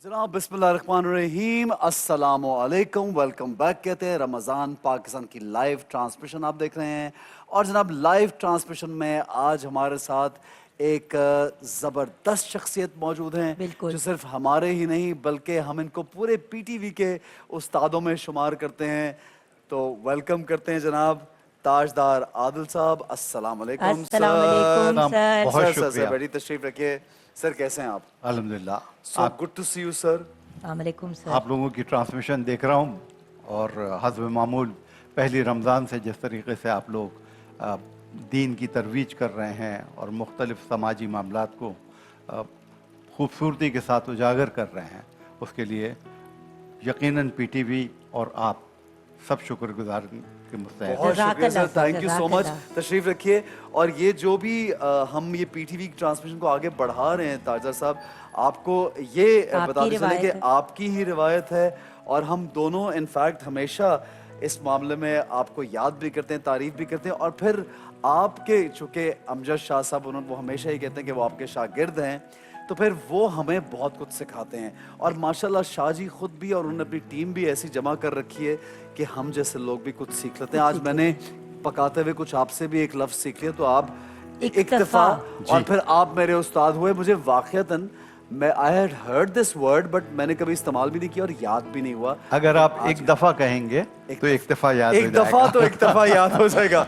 जनाब बिस्मिल्लाहिर्रहमानिर्रहीम अस्सलामु अलैकुम वेलकम बैक कहते हैं रमज़ान पाकिस्तान की लाइव ट्रांसमिशन आप देख रहे हैं। और जनाब लाइव ट्रांसमिशन में आज हमारे साथ एक ज़बरदस्त शख्सियत मौजूद हैं जो सिर्फ हमारे ही नहीं बल्कि हम इनको पूरे पीटीवी के उस्तादों में शुमार करते हैं। तो वेलकम करते हैं जनाब ताजदार आदिल साहब। अस्सलाम वालेकुम सर। बहुत शुक्रिया। बड़ी तशरीफ रखिए सर। कैसे हैं आप? अल्हम्दुलिल्लाह। So good to see you sir. वालेकुम सर। आप लोगों की ट्रांसमिशन देख रहा हूँ और हस्ब मामूल पहली रमज़ान से जिस तरीके से आप लोग दीन की तरवीज कर रहे हैं और मुख्तलिफ समाजी मामलात को खूबसूरती के साथ उजागर कर रहे हैं, उसके लिए यकीनन पीटीवी और आप सब शुक्रगुजार के मुस्तहिक। बहुत शुक्रिया sir, thank you so much. तशरीफ रखिए। और ये जो भी हम ये पीटीवी की ट्रांसमिशन को आगे बढ़ा रहे हैं ताजदार साहब, आपको ये बताते चले कि आपकी ही रिवायत है और हम दोनों इनफैक्ट हमेशा इस मामले में आपको याद भी करते हैं, तारीफ भी करते हैं। और फिर आपके चूँकि अमजद शाह साहब उन्होंने वो हमेशा ही कहते हैं कि वो आपके शागिर्द हैं, तो फिर वो हमें बहुत कुछ सिखाते हैं। और माशाल्लाह शाह जी खुद भी और उन्होंने अपनी टीम भी ऐसी जमा कर रखी है कि हम जैसे लोग भी कुछ सीख लेते हैं। आज मैंने पकाते हुए कुछ आपसे भी एक लफ्ज़ सीख लिया, तो आप इक्तफा और फिर आप मेरे उस्ताद हुए। मुझे वाक़ियतन मैं I had heard this word but मैंने कभी इस्तेमाल भी नहीं किया और याद भी नहीं हुआ। अगर आप एक दफ़ा कहेंगे तो एक दफ़ा याद हो एक दफ़ा तो एक दफ़ा याद हो जाएगा।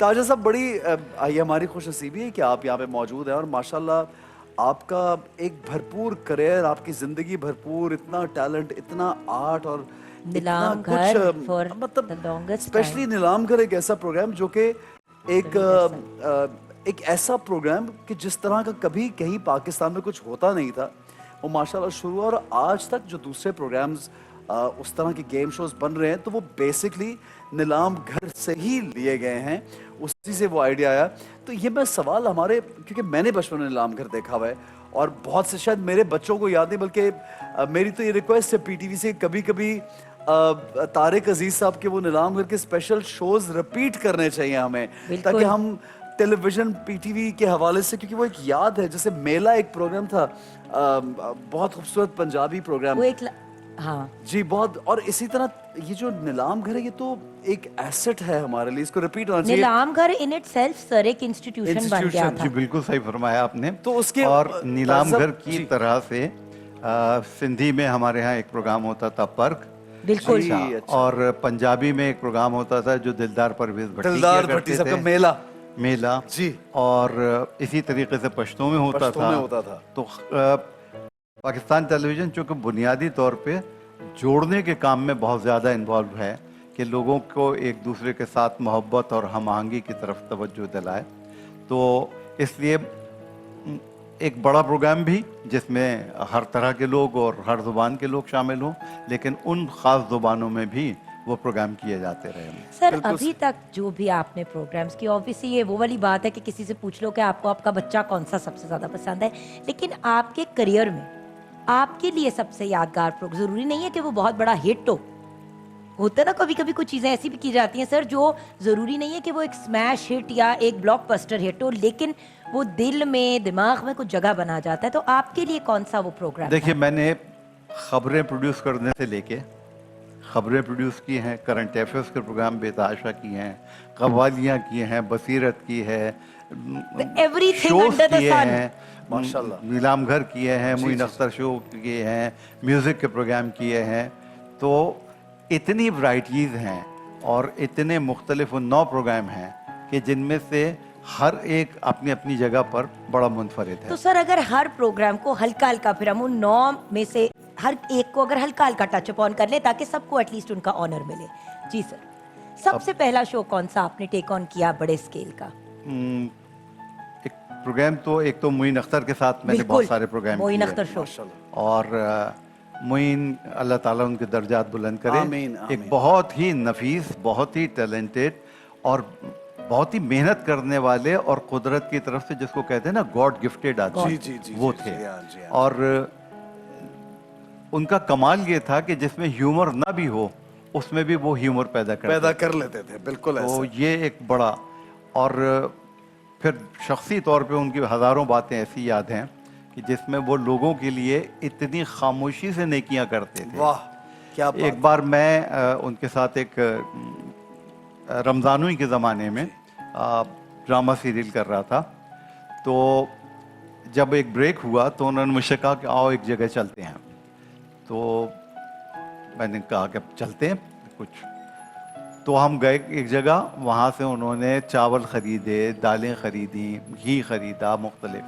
ताजा साहब बड़ी ये हमारी खुशनसीबी है कि आप यहाँ पे मौजूद हैं और माशाल्लाह आपका एक भरपूर करियर, आपकी ज़िंदगी भरपूर, इतना टैलेंट, इतना आर्ट और नीलाम घर मतलब स्पेशली नीलाम घर एक ऐसा प्रोग्राम जो कि एक ऐसा प्रोग्राम कि जिस तरह का कभी कहीं पाकिस्तान में कुछ होता नहीं था, वो माशाल्लाह शुरू हुआ। और आज तक जो दूसरे प्रोग्राम्स उस तरह के गेम शोज बन रहे हैं तो वो बेसिकली नीलाम घर से ही लिए गए हैं, उसी से वो आइडिया आया। तो ये मैं सवाल हमारे, क्योंकि मैंने बचपन में नीलाम घर देखा हुआ है और बहुत से शायद मेरे बच्चों को याद नहीं, बल्कि मेरी तो ये रिक्वेस्ट है पीटीवी से कभी कभी तारिक अजीज साहब के वो नीलाम घर के स्पेशल शोज रिपीट करने चाहिए हमें, ताकि हम टेलीविजन पीटीवी के हवाले से, क्योंकि वो एक याद है। जैसे मेला एक प्रोग्राम था, बहुत खूबसूरत पंजाबी प्रोग्राम, वो एक हाँ जी बहुत। और इसी तरह ये जो नीलाम घर है ये तो एक एसेट है हमारे लिए, इसको रिपीट होना चाहिए। नीलाम घर इन इटसेल्फ सर एक इंस्टीट्यूशन बन गया था। जी बिल्कुल सही फरमाया आपने। तो उसके और नीलाम घर की तरह से सिंधी में हमारे यहाँ एक प्रोग्राम होता था पर्क, बिल्कुल। और पंजाबी में एक प्रोग्राम होता था जो दिलदार परवेज भट्टी साहब का मेला जी, और इसी तरीके से पश्तो में होता था। तो पाकिस्तान टेलीविजन चूँकि बुनियादी तौर पे जोड़ने के काम में बहुत ज़्यादा इन्वॉल्व है कि लोगों को एक दूसरे के साथ मोहब्बत और हम आहंगी की तरफ तवज्जो दिलाए, तो इसलिए एक बड़ा प्रोग्राम भी जिसमें हर तरह के लोग और हर ज़ुबान के लोग शामिल हों, लेकिन उन ख़ास ज़ुबानों में भी वो प्रोग्राम किए जाते रहे। सर अभी तक जो भी आपने प्रोग्राम्स की, ऑब्वियसली ये वो वाली बात है कि किसी से पूछ लो कि आपको आपका बच्चा कौन सा सबसे ज़्यादा पसंद है, लेकिन आपके करियर में आपके लिए सबसे यादगार प्रोग्राम, ज़रूरी नहीं है कि वो बहुत बड़ा हिट हो, होता है ना कभी कभी कुछ चीज़ें ऐसी भी की जाती हैं सर जो ज़रूरी नहीं है कि वो एक स्मैश हिट या एक ब्लॉकबस्टर हिट हो, लेकिन वो दिल में दिमाग में कुछ जगह बना जाता है। तो आपके लिए कौन सा वो प्रोग्राम? देखिए, मैंने खबरें प्रोड्यूस करने से लेके खबरें प्रोड्यूस की हैं, करंट अफेयर्स के प्रोग्राम बेताशा की हैं, कव्वालियाँ की हैं, बसीरत की है, शोज किए हैं, माशाल्लाह, नीलाम घर किए हैं, मुइन अख्तर शो किए हैं, म्यूज़िक के प्रोग्राम किए हैं। तो इतनी वैराइटीज़ हैं और इतने मुख्तलिफ 9 प्रोग्राम हैं कि जिनमें से हर एक अपनी अपनी जगह पर बड़ा मुनफरिद है। तो सर अगर हर प्रोग्राम को हल्का हल्का, फिर हम उन 9 में से हर एक को अगर हल्का हल्का टच ऑन कर ले ताकि सबको एटलीस्ट उनका ऑनर मिले। जी सर, सबसे पहला शो कौन सा आपने टेक ऑन किया बड़े स्केल का? एक प्रोग्राम तो एक तो मुइन अख्तर के साथ मैंने बहुत सारे प्रोग्राम किए, मुइन अख्तर शो, और मुइन अल्लाह ताला उनके दर्जात बुलंद करे, एक बहुत ही नफीस, बहुत ही टैलेंटेड और बहुत ही मेहनत करने वाले और कुदरत की तरफ से जिसको कहते हैं ना गॉड गिफ्टेड आदमी, वो थे। और उनका कमाल ये था कि जिसमें ह्यूमर ना भी हो उसमें भी वो ह्यूमर पैदा कर लेते थे। बिल्कुल तो ये एक बड़ा। और फिर शख्सी तौर पे उनकी हज़ारों बातें ऐसी याद हैं कि जिसमें वो लोगों के लिए इतनी खामोशी से नेकियां करते थे। वाह क्या बात। एक बार मैं उनके साथ एक रमज़ानुई के ज़माने में ड्रामा सीरियल कर रहा था, तो जब एक ब्रेक हुआ तो उन्होंने मुझसे कहा कि आओ एक जगह चलते हैं। तो मैंने कहा कि चलते हैं कुछ। तो हम गए एक जगह, वहाँ से उन्होंने चावल ख़रीदे, दालें ख़रीदी, घी ख़रीदा मुख्तलिफ,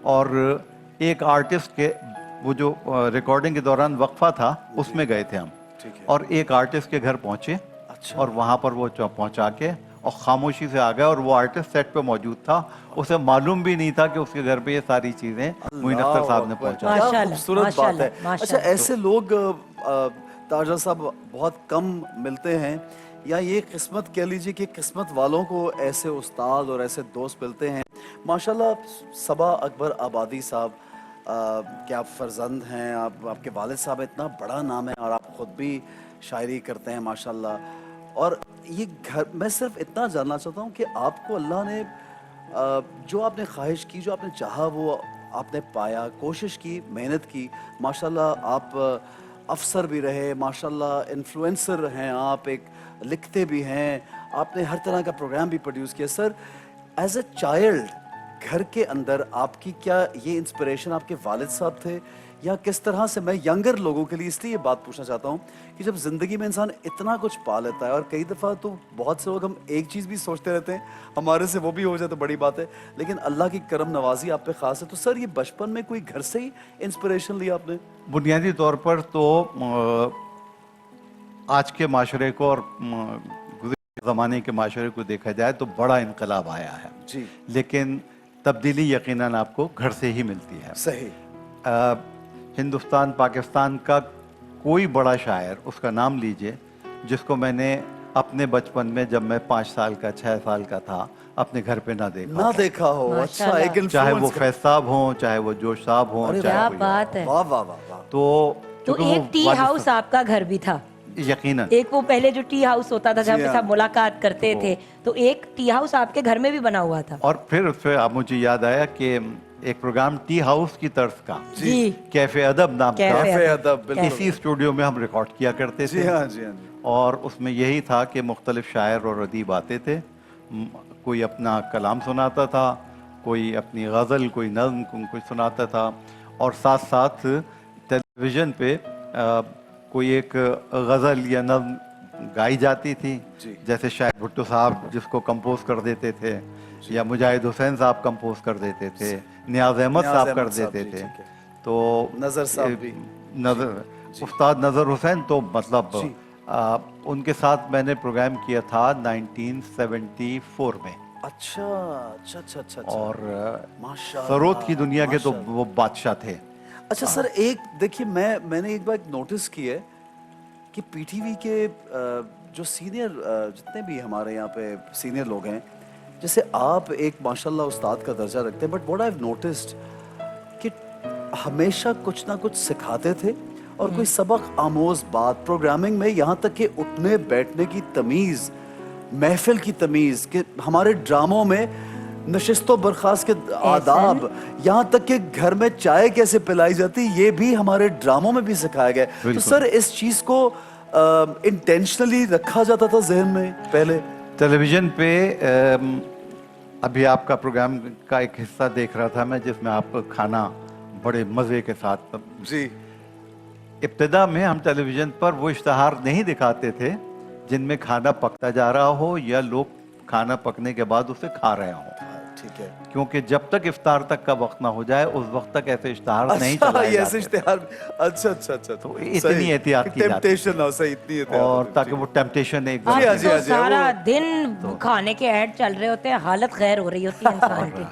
और एक आर्टिस्ट के वो जो रिकॉर्डिंग के दौरान वक्फा था उसमें गए थे हम, और एक आर्टिस्ट के घर पहुँचे। अच्छा। और वहाँ पर वो पहुँचा के और खामोशी से आ गया, और वो आर्टिस्ट सेट पे मौजूद था, उसे मालूम भी नहीं था कि उसके घर पे ये सारी चीज़ें मोइन अख्तर साहब ने पहुँचा। क्या माशाल्लाह, खूबसूरत बात है। माशाल्लाह, अच्छा, ऐसे लोग ताजा साहब बहुत कम मिलते हैं, या ये किस्मत कह लीजिए कि किस्मत वालों को ऐसे उस्ताद और ऐसे दोस्त मिलते हैं। माशाल्लाह सबा अकबर आबादी साहब के आप फर्जंद हैं, आपके वालिद साहब इतना बड़ा नाम है, और आप खुद भी शायरी करते हैं माशाल्लाह। और ये घर, मैं सिर्फ इतना जानना चाहता हूँ कि आपको अल्लाह ने जो आपने ख्वाहिश की, जो आपने चाहा, वो आपने पाया, कोशिश की, मेहनत की। माशाल्लाह आप अफसर भी रहे, माशाल्लाह इन्फ्लुएंसर हैं आप, एक लिखते भी हैं, आपने हर तरह का प्रोग्राम भी प्रोड्यूस किया। सर, एज अ चाइल्ड घर के अंदर आपकी क्या ये इंस्पिरेशन आपके वालिद साहब थे, या किस तरह से? मैं यंगर लोगों के लिए इसलिए ये बात पूछना चाहता हूँ कि जब ज़िंदगी में इंसान इतना कुछ पा लेता है, और कई दफ़ा तो बहुत से लोग हम एक चीज़ भी सोचते रहते हैं, हमारे से वो भी हो जाए तो बड़ी बात है, लेकिन अल्लाह की करम नवाजी आप पे ख़ास है। तो सर, ये बचपन में कोई घर से ही इंस्पिरेशन लिया आपने? बुनियादी तौर पर तो आज के माशरे को और गुज़िश्ता ज़माने के माशरे को देखा जाए तो बड़ा इनकलाब आया है जी, लेकिन तब्दीली यकीनन आपको घर से ही मिलती है। सही। हिंदुस्तान पाकिस्तान का कोई बड़ा शायर, उसका नाम लीजिए, जिसको मैंने अपने बचपन में जब मैं 5 साल का 6 साल का था अपने घर पे ना देखा हो। अच्छा, माशाल्लाह। एक चाहे वो influence का- फैज साहब हों, चाहे वो जोश साहब हों, अरे चाहे क्या कोई बात है। वाह वाह वाह वाह। तो तो चूंकि वो एक टी वालिद हाउस आपका घर भी था। यकीनन एक वो पहले जो टी हाउस होता था जहाँ पे हाँ। सब मुलाकात करते थे, तो एक टी हाउस आपके घर में भी बना हुआ था। और फिर उससे अब मुझे याद आया कि एक प्रोग्राम टी हाउस की तर्ज का, जी, कैफे अदब नाम का, कैफे अदब, बिल्कुल। इसी स्टूडियो में हम रिकॉर्ड किया करते जी थे। हाँ, जी हाँ जी। और उसमें यही था कि मुख्तलिफ शायर और अदीब आते थे, कोई अपना कलाम सुनाता था, कोई अपनी गज़ल, कोई नज़्म कोई सुनाता था, और साथ साथ टेलीविज़न पे कोई एक गज़ल या नज़्म गाई जाती थी, जैसे शायद भुट्टो साहब जिसको कंपोज कर देते थे, या मुजाहिद हुसैन साहब कंपोज कर देते थे, नियाज़ अहमद साहब कर देते थे। तो नज़र साहब भी, उस्ताद नज़र हुसैन तो मतलब उनके साथ मैंने प्रोग्राम किया था 1974 में। अच्छा अच्छा अच्छा अच्छा। और माशाल्लाह, सरोद की दुनिया के तो माशाल्लाह। वो बादशाह थे। अच्छा सर, एक देखिए, मैंने एक बार नोटिस की है कि पीटीवी के जो सीनियर जितने भी हमारे यहाँ पे सीनियर लोग हैं, जैसे आप एक माशाल्लाह उस्ताद का दर्जा रखते हैं, but what I have noticed कि हमेशा कुछ ना कुछ सिखाते थे, और कोई सबक आमोज बात प्रोग्रामिंग में, यहाँ तक कि उठने बैठने की तमीज़, महफिल की तमीज़, कि हमारे ड्रामों में नशिस्तो बर्खास्त के आदाब, यहाँ तक कि घर में चाय कैसे पिलाई जाती, ये भी हमारे ड्रामों में भी सिखाया गया है। तो सर, इस चीज़ को इंटेंशनली रखा जाता था जहन में पहले? टेलीविज़न पे अभी आपका प्रोग्राम का एक हिस्सा देख रहा था मैं, जिसमें आप खाना बड़े मज़े के साथ जी। इब्तिदा में हम टेलीविज़न पर वो इश्तहार नहीं दिखाते थे जिनमें खाना पकता जा रहा हो या लोग खाना पकने के बाद उसे खा रहे हों। ठीक है, क्योंकि जब तक इफ्तार तक का वक्त ना हो जाए उस वक्त तक ऐसे इश्तहार नहीं अच्छा, चलाए ये ऐसे जाते। इश्तिहार, अच्छा अच्छा अच्छा, तो इतनी एहतियात की जाती टेम्पटेशन हो, सही, इतनी एहतियात और होती थी। ताकि वो टेम्पटेशन एक अब जी हाँ, जी तो हाँ, जी हाँ, सारा वो- दिन खाने के ऐड चल रहे होते हैं, हालत खैर हो रही होती है इंसान की।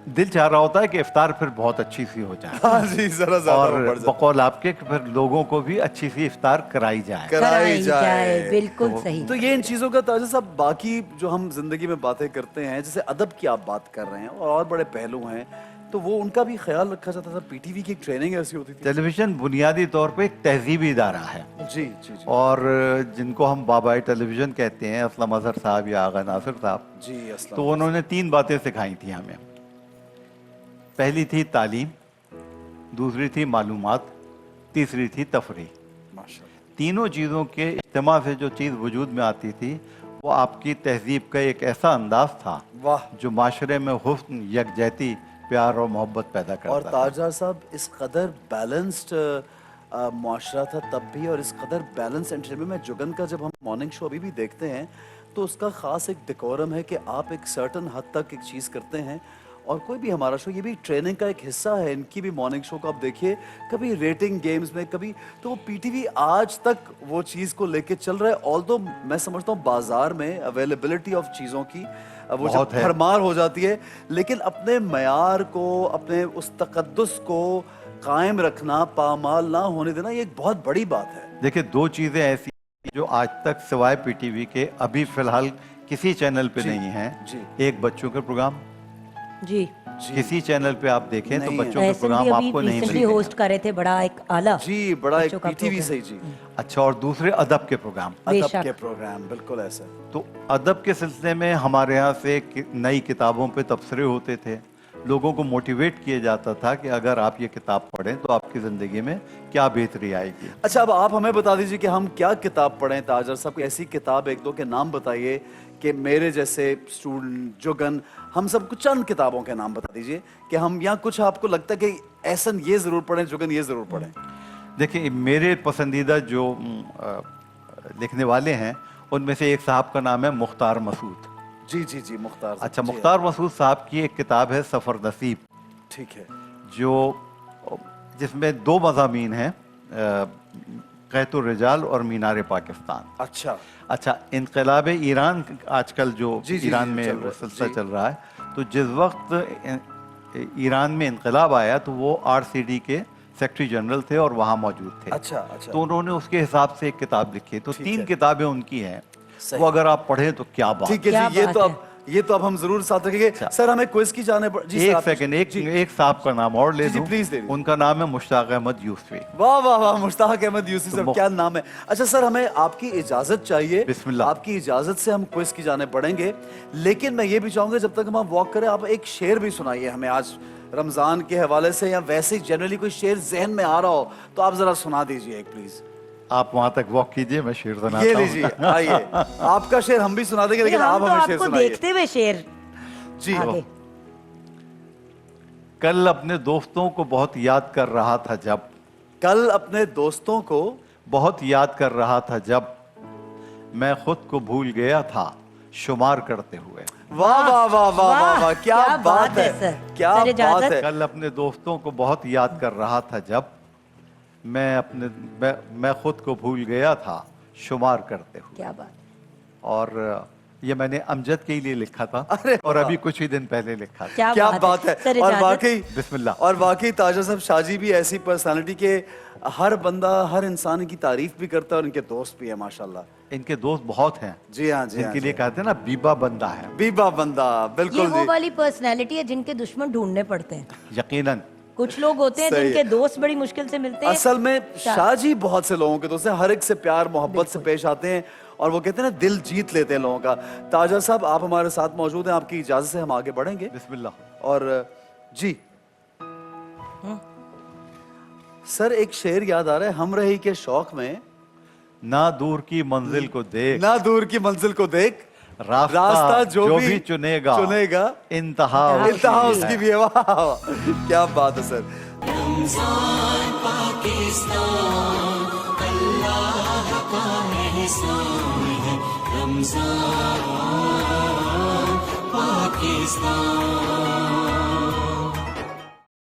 दिल चाह रहा होता है कि इफ्तार फिर बहुत अच्छी सी हो जाए, हाँ जी, जरा ज्यादा और वो बढ़ जाता। बकौल आपके कि फिर लोगों को भी अच्छी सी इफ्तार कराई जाए। कराई जाए। बिल्कुल सही। तो ये इन चीज़ों का ताजा साहब, बाकी जो हम जिंदगी में बातें करते हैं, जैसे अदब की आप बात कर रहे हैं, और बड़े पहलू हैं, तो वो उनका भी ख्याल रखा जाता था। पीटीवी की एक ट्रेनिंग ऐसी होती थी। टेलीविज़न बुनियादी तौर पे एक तहजीबी इदारा है, जी जी जी और जिनको हम बाबाए टेलीविज़न कहते हैं, असलम अजहर साहब या आगा नासिर साहब, जी, अस्सलाम। तो उन्होंने 3 बातें सिखाई थी हमें। पहली थी तालीम, दूसरी थी मालूमात, तीसरी थी तफरीह। माशाल्लाह। तीनों चीज़ों के इज्तिमा से जो चीज़ वजूद में आती थी वो आपकी तहजीब का एक ऐसा अंदाज था वाह। जो माशरे में हुस्न, यकजहती, प्यार और मोहब्बत पैदा करता और था। ताजदार साहब इस कदर बैलेंस्ड मुआशरा था तब भी, और इस कदर बैलेंस एंटरटेनमेंट में जुगन का जब हम मॉर्निंग शो अभी भी देखते हैं तो उसका ख़ास एक डेकोरम है कि आप एक सर्टन हद तक एक चीज़ करते हैं, और कोई भी हमारा शो ये भी ट्रेनिंग का एक हिस्सा है। इनकी भी मॉर्निंग शो को आप देखिए, कभी रेटिंग गेम्स में, कभी तो वो पीटीवी आज तक वो चीज़ को लेके चल रहा है। ऑल्दो मैं समझता हूँ बाजार में अवेलेबिलिटी ऑफ चीज़ों की वो जब बहुत है। भरमार हो जाती है, लेकिन अपने मयार को, अपने उस तकद्दुस को कायम रखना, पामाल ना होने देना, ये एक बहुत बड़ी बात है। देखिए, दो चीज़ें ऐसी जो आज तक सिवाय पीटीवी के अभी फिलहाल किसी चैनल पे जी, नहीं है। जी। एक बच्चों के प्रोग्राम, जी किसी चैनल पे आप देखें तो नहीं है। बच्चों के ऐसे भी प्रोग्राम अभी आपको नहीं रिसेंटली मिलेंगे। होस्ट कर रहे थे बड़ा एक आला जी, बड़ा एक बच्चों का पीटीवी प्रोग्राम। से जी, अच्छा, और दूसरे अदब के प्रोग्राम। अदब बेशक। के प्रोग्राम, बिल्कुल ऐसा। तो अदब के सिलसिले में हमारे यहाँ से नई किताबों पे तबसरे होते थे, लोगों को मोटिवेट किया जाता था कि अगर आप ये किताब पढ़ें तो आपकी ज़िंदगी में क्या बेहतरी आएगी। अच्छा, अब आप हमें बता दीजिए कि हम क्या किताब पढ़ें। ताजर साहब, कोई ऐसी किताब एक दो के नाम बताइए कि मेरे जैसे स्टूडेंट, जुगन, हम सब कुछ चंद किताबों के नाम बता दीजिए कि हम, या कुछ आपको लगता है कि ऐसा ये ज़रूर पढ़ें, जुगन ये ज़रूर पढ़ें। देखिए, मेरे पसंदीदा जो लिखने वाले हैं उनमें से एक साहब का नाम है मुख्तार मसूद। जी जी जी, मुख्तार। अच्छा, जी, मुख्तार मसूद साहब की एक किताब है सफ़र नसीब, ठीक है। जिसमें दो मज़ामीन हैं, क़ैतुर रिजाल और मीनार पाकिस्तान। अच्छा, इनकलाब ईरान आजकल जो जी, जी, ईरान जी, में चल रहा है, सिलसिला जी। चल रहा है, तो जिस वक्त ईरान में इनकलाब आया तो वो आरसीडी के सेक्रेटरी जनरल थे और वहाँ मौजूद थे। अच्छा अच्छा। तो उन्होंने उसके हिसाब से एक किताब लिखी। तो ठीक 3 है। किताबें उनकी हैं, सही। वो अगर आप पढ़ें तो क्या बात। ठीक है क्या जी, ये बात तो है। अब हम जरूर साथ रखेंगे। सर, हमें क्विज की जाने पर जी, एक सर, सेकंड, जी। एक साहब का नाम और ले जी, जी, दूं। प्लीज दे दीजिए। उनका नाम है मुश्ताक अहमद यूसुफी। वाह वाह वाह, मुश्ताक अहमद यूसुफ तो साहब, क्या नाम है। अच्छा सर, हमें आपकी इजाजत चाहिए। बिस्मिल्लाह। आपकी इजाजत से हम क्विज की जाने पड़ेंगे, लेकिन मैं ये भी चाहूंगा जब तक हम वॉक करें, आप एक शेर भी सुनाइए हमें आज रमजान के हवाले से, या वैसे जनरली कोई शेर जहन में आ रहा हो तो आप जरा सुना दीजिए एक, प्लीज। आप वहां तक वॉक कीजिए, मैं शेर सुनाता ये हूं। लीजिए, आइए। आपका शेर हम भी सुना देंगे, लेकिन हम आप तो हमें शेर आपको सुनाइए देखते हुए शेर जी। आगे। कल अपने दोस्तों को बहुत याद कर रहा था जब, कल अपने दोस्तों को बहुत याद कर रहा था जब, मैं खुद को भूल गया था शुमार करते हुए। वाह वाह वाह वाह वाह वाह, क्या बात है, सर। क्या सर, इजाजत। बात है। कल अपने दोस्तों को बहुत याद कर रहा था जब, मैं खुद को भूल गया था शुमार करते हुए। क्या बात। और ये मैंने अमजद के लिए लिखा था, अरे और वाह। अभी कुछ ही दिन पहले लिखा था। क्या बात है। सर, और इजाजत। वाकई, बिस्मिल्लाह। और वाकई ताजा साहब, शाहजी भी ऐसी पर्सनालिटी के हर बंदा, हर इंसान की तारीफ भी करता है, और इनके दोस्त भी है माशाल्लाह। इनके दोस्त बहुत हैं, जी हाँ, जी हाँ, इनके जी लिए हाँ। कहते हैं ना बीबा बंदा है। बीबा बंदा, ये बिल्कुल वो जी। वाली पर्सनैलिटी है जिनके दुश्मन ढूंढने पड़ते हैं। यकीनन। कुछ लोग होते हैं सही है। जिनके दोस्त बड़ी मुश्किल से मिलते हैं। असल में शाहजी बहुत से लोगों के दोस्त हैं, हर एक से प्यार मोहब्बत से पेश आते हैं, और वो कहते हैं ना, दिल जीत लेते हैं लोगों का। ताजा साहब, आप हमारे साथ मौजूद हैं, आपकी इजाजत से हम आगे बढ़ेंगे। बिस्मिल्लाह। और जी सर, एक शेर याद आ रहा है, हम रही के शौक में, ना दूर की मंजिल को देख, ना दूर की मंजिल को देख, रास्ता जो भी चुनेगा इंतहा उसकी भी है। वाह वाह, क्या बात है सर। रमजान पाकिस्तान, अल्लाह का एहसान है। रमजान पाकिस्तान।